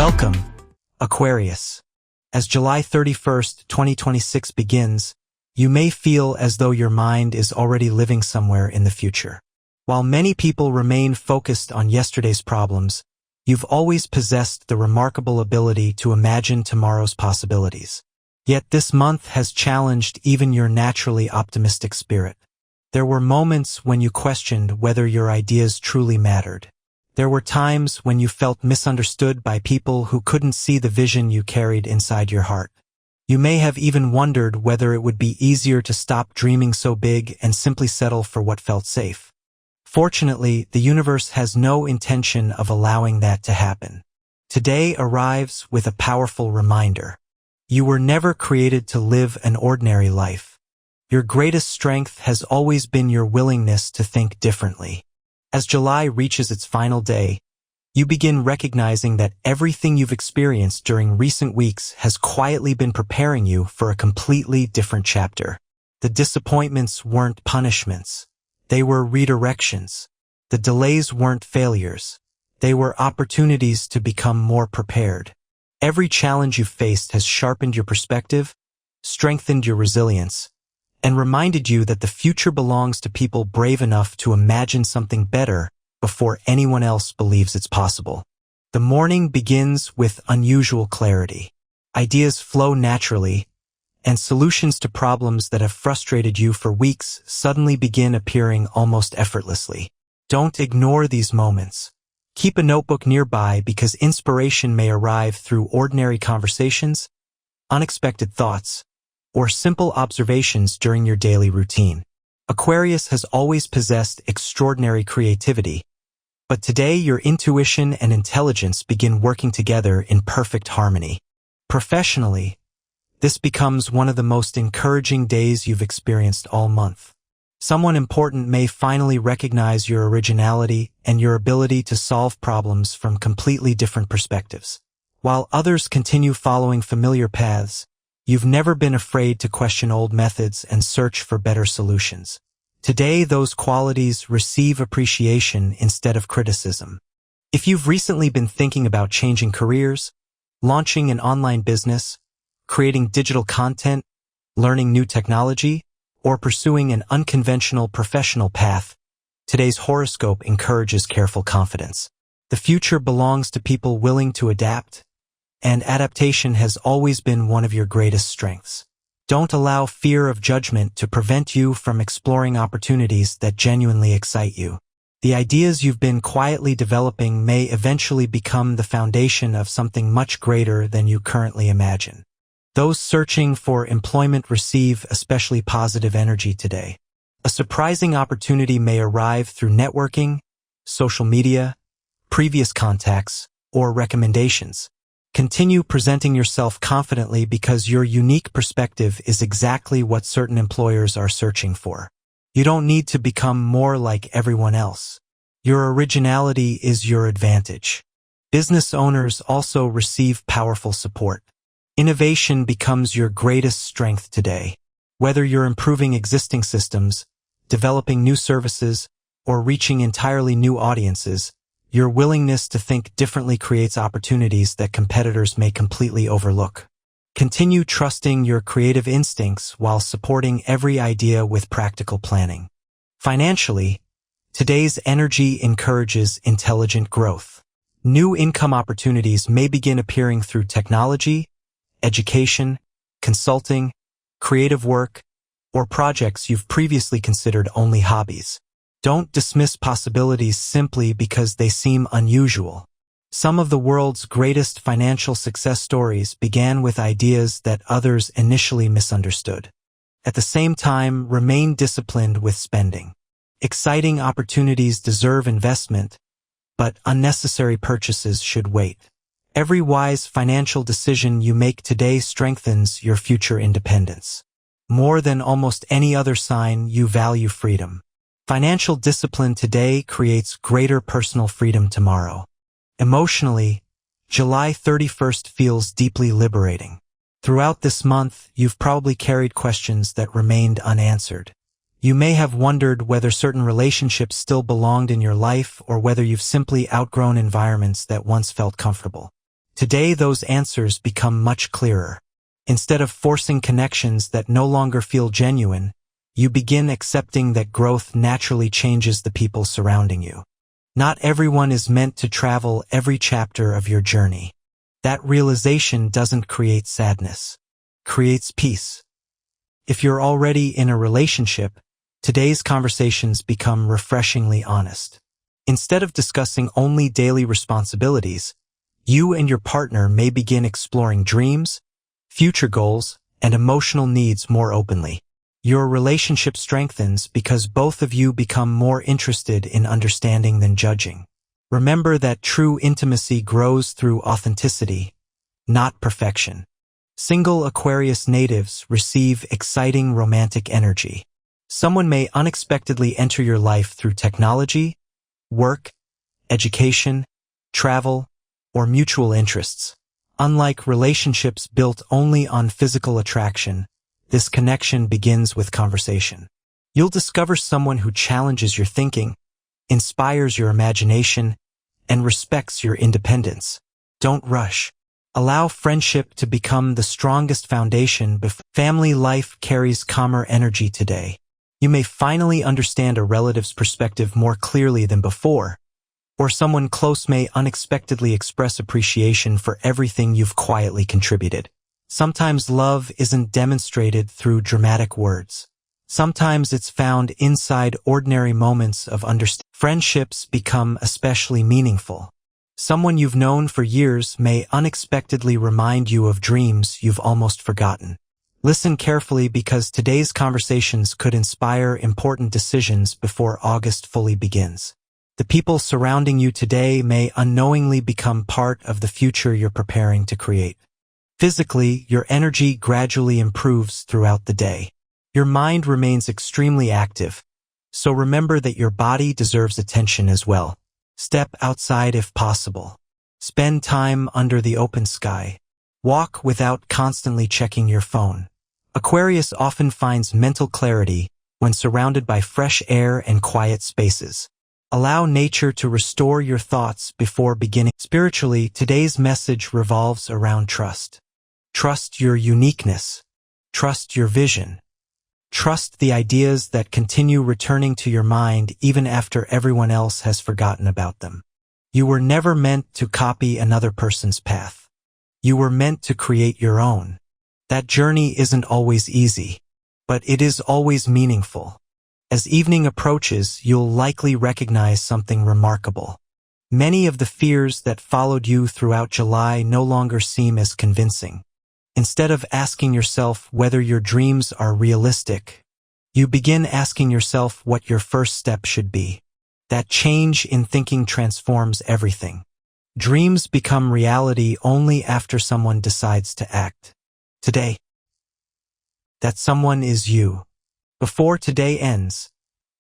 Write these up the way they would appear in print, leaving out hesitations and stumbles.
Welcome, Aquarius. As July 31st, 2026 begins, you may feel as though your mind is already living somewhere in the future. While many people remain focused on yesterday's problems, you've always possessed the remarkable ability to imagine tomorrow's possibilities. Yet this month has challenged even your naturally optimistic spirit. There were moments when you questioned whether your ideas truly mattered. There were times when you felt misunderstood by people who couldn't see the vision you carried inside your heart. You may have even wondered whether it would be easier to stop dreaming so big and simply settle for what felt safe. Fortunately, the universe has no intention of allowing that to happen. Today arrives with a powerful reminder. You were never created to live an ordinary life. Your greatest strength has always been your willingness to think differently. As July reaches its final day, you begin recognizing that everything you've experienced during recent weeks has quietly been preparing you for a completely different chapter. The disappointments weren't punishments. They were redirections. The delays weren't failures. They were opportunities to become more prepared. Every challenge you've faced has sharpened your perspective, strengthened your resilience, and reminded you that the future belongs to people brave enough to imagine something better before anyone else believes it's possible. The morning begins with unusual clarity. Ideas flow naturally, and solutions to problems that have frustrated you for weeks suddenly begin appearing almost effortlessly. Don't ignore these moments. Keep a notebook nearby because inspiration may arrive through ordinary conversations, unexpected thoughts, or simple observations during your daily routine. Aquarius has always possessed extraordinary creativity, but today your intuition and intelligence begin working together in perfect harmony. Professionally, this becomes one of the most encouraging days you've experienced all month. Someone important may finally recognize your originality and your ability to solve problems from completely different perspectives. While others continue following familiar paths, you've never been afraid to question old methods and search for better solutions. Today, those qualities receive appreciation instead of criticism. If you've recently been thinking about changing careers, launching an online business, creating digital content, learning new technology, or pursuing an unconventional professional path, today's horoscope encourages careful confidence. The future belongs to people willing to adapt, and adaptation has always been one of your greatest strengths. Don't allow fear of judgment to prevent you from exploring opportunities that genuinely excite you. The ideas you've been quietly developing may eventually become the foundation of something much greater than you currently imagine. Those searching for employment receive especially positive energy today. A surprising opportunity may arrive through networking, social media, previous contacts, or recommendations. Continue presenting yourself confidently because your unique perspective is exactly what certain employers are searching for. You don't need to become more like everyone else. Your originality is your advantage. Business owners also receive powerful support. Innovation becomes your greatest strength today. Whether you're improving existing systems, developing new services, or reaching entirely new audiences, your willingness to think differently creates opportunities that competitors may completely overlook. Continue trusting your creative instincts while supporting every idea with practical planning. Financially, today's energy encourages intelligent growth. New income opportunities may begin appearing through technology, education, consulting, creative work, or projects you've previously considered only hobbies. Don't dismiss possibilities simply because they seem unusual. Some of the world's greatest financial success stories began with ideas that others initially misunderstood. At the same time, remain disciplined with spending. Exciting opportunities deserve investment, but unnecessary purchases should wait. Every wise financial decision you make today strengthens your future independence. More than almost any other sign, you value freedom. Financial discipline today creates greater personal freedom tomorrow. Emotionally, July 31st feels deeply liberating. Throughout this month, you've probably carried questions that remained unanswered. You may have wondered whether certain relationships still belonged in your life or whether you've simply outgrown environments that once felt comfortable. Today, those answers become much clearer. Instead of forcing connections that no longer feel genuine, you begin accepting that growth naturally changes the people surrounding you. Not everyone is meant to travel every chapter of your journey. That realization doesn't create sadness. It creates peace. If you're already in a relationship, today's conversations become refreshingly honest. Instead of discussing only daily responsibilities, you and your partner may begin exploring dreams, future goals, and emotional needs more openly. Your relationship strengthens because both of you become more interested in understanding than judging. Remember that true intimacy grows through authenticity, not perfection. Single Aquarius natives receive exciting romantic energy. Someone may unexpectedly enter your life through technology, work, education, travel, or mutual interests. Unlike relationships built only on physical attraction, this connection begins with conversation. You'll discover someone who challenges your thinking, inspires your imagination, and respects your independence. Don't rush. Allow friendship to become the strongest foundation before family life carries calmer energy today. You may finally understand a relative's perspective more clearly than before, or someone close may unexpectedly express appreciation for everything you've quietly contributed. Sometimes love isn't demonstrated through dramatic words. Sometimes it's found inside ordinary moments of understanding. Friendships become especially meaningful. Someone you've known for years may unexpectedly remind you of dreams you've almost forgotten. Listen carefully because today's conversations could inspire important decisions before August fully begins. The people surrounding you today may unknowingly become part of the future you're preparing to create. Physically, your energy gradually improves throughout the day. Your mind remains extremely active, so remember that your body deserves attention as well. Step outside if possible. Spend time under the open sky. Walk without constantly checking your phone. Aquarius often finds mental clarity when surrounded by fresh air and quiet spaces. Allow nature to restore your thoughts before beginning. Spiritually, today's message revolves around trust. Trust your uniqueness. Trust your vision. Trust the ideas that continue returning to your mind even after everyone else has forgotten about them. You were never meant to copy another person's path. You were meant to create your own. That journey isn't always easy, but it is always meaningful. As evening approaches, you'll likely recognize something remarkable. Many of the fears that followed you throughout July no longer seem as convincing. Instead of asking yourself whether your dreams are realistic, you begin asking yourself what your first step should be. That change in thinking transforms everything. Dreams become reality only after someone decides to act. Today, that someone is you. Before today ends,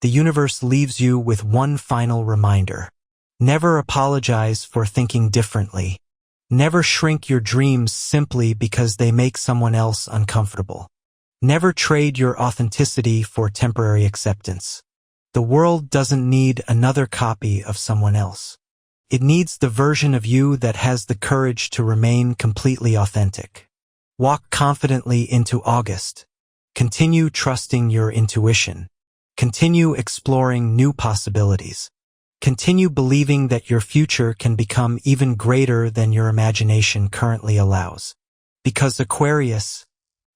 the universe leaves you with one final reminder. Never apologize for thinking differently. Never shrink your dreams simply because they make someone else uncomfortable. Never trade your authenticity for temporary acceptance. The world doesn't need another copy of someone else. It needs the version of you that has the courage to remain completely authentic. Walk confidently into August. Continue trusting your intuition. Continue exploring new possibilities. Continue believing that your future can become even greater than your imagination currently allows. Because Aquarius,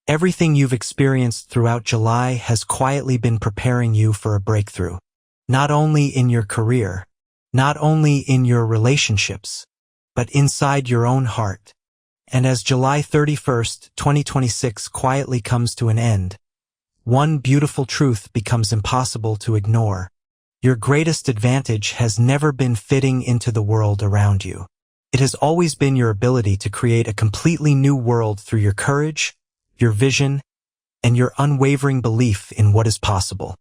everything you've experienced throughout July has quietly been preparing you for a breakthrough. Not only in your career, not only in your relationships, but inside your own heart. And as July 31st, 2026 quietly comes to an end, one beautiful truth becomes impossible to ignore. Your greatest advantage has never been fitting into the world around you. It has always been your ability to create a completely new world through your courage, your vision, and your unwavering belief in what is possible.